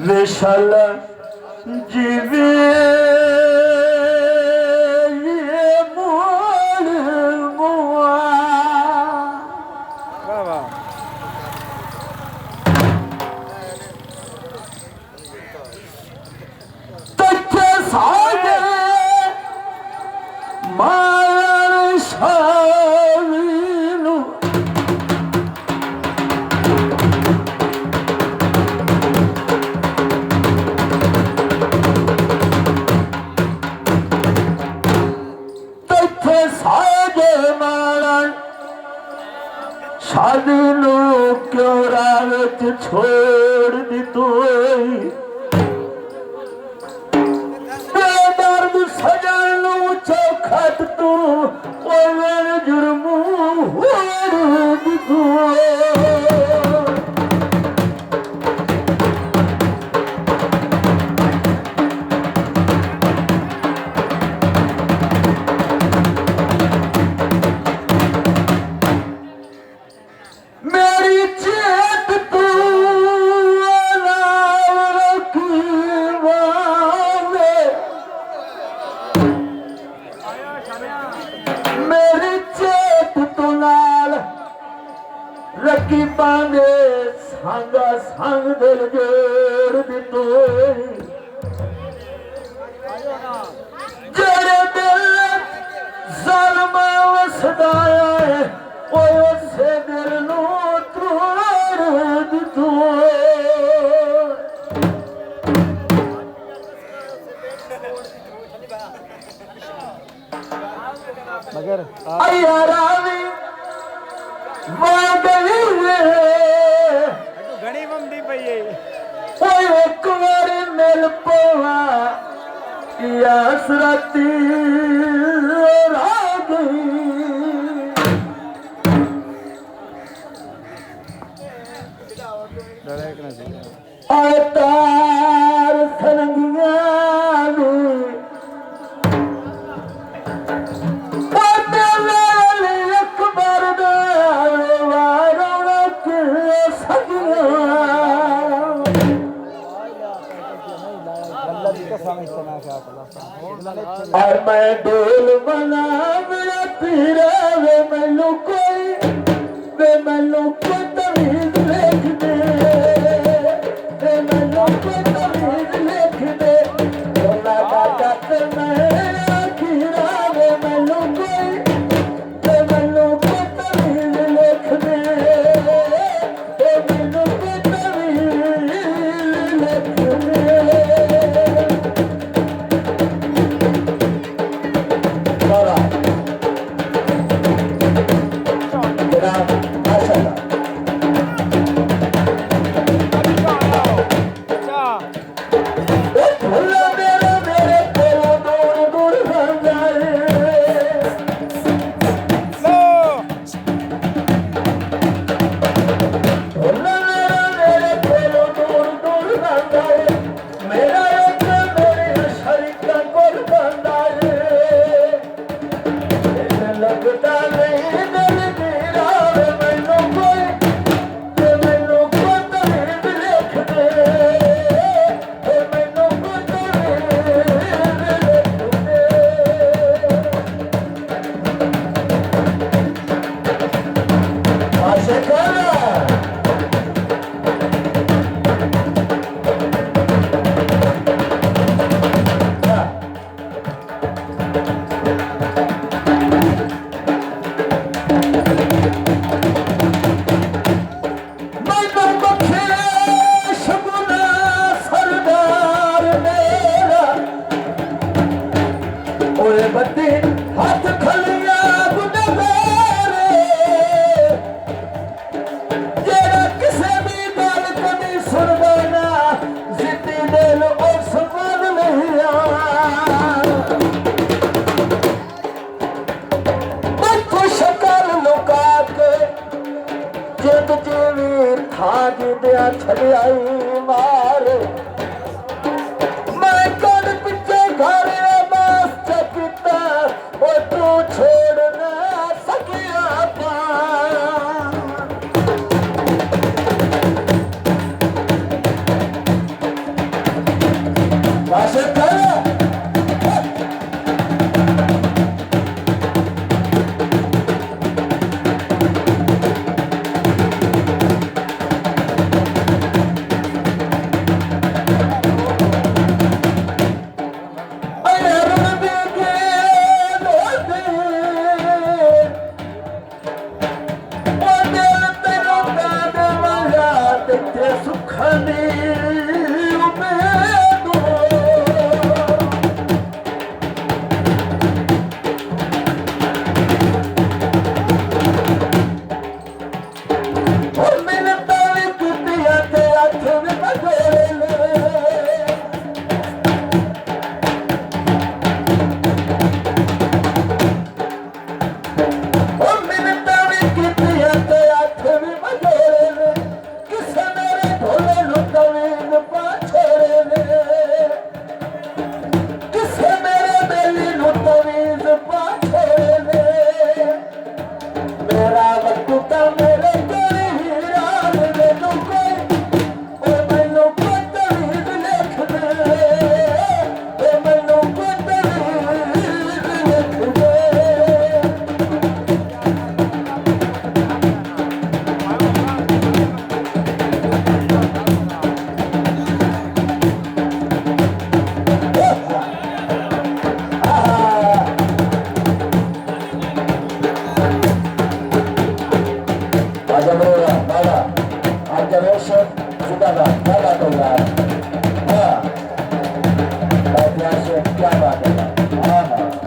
विशाल जीवे ये मोल मुआ तच्चे साजे मार शावीनु शादी लोग क्यों रात छोड़ दी तू दर्द सजन चौखट तू जुर्म दी तू रखी पांगे सांगा सांग दिल जोड़ दी तू जेड़े दिल ज़ालिम वसदाया है उसे दिल नू तोड़ दी तू मगर यारावी घणी ममदी पई है एक बार मिल पवा यासरती तार सनगिया और मैं डोल बना मेरा पीरा वे मैनू कोई तमीज लिख दे वे मैनू कोई तमीज लिख दे डोला का जट मैं आखिरा वे मैनू कोई तमीज लिख दे वे मैनू कोई तमीज लिख दे हाथ खलिया जेड़ा किसे भी गल कभी सुनदा ना जिद्दी दिल उस मन नहीं आ शक्ल लुका के जिद जीवी था जिद्या छड़ाई मार आशिक क्या बात है हाँ हाँ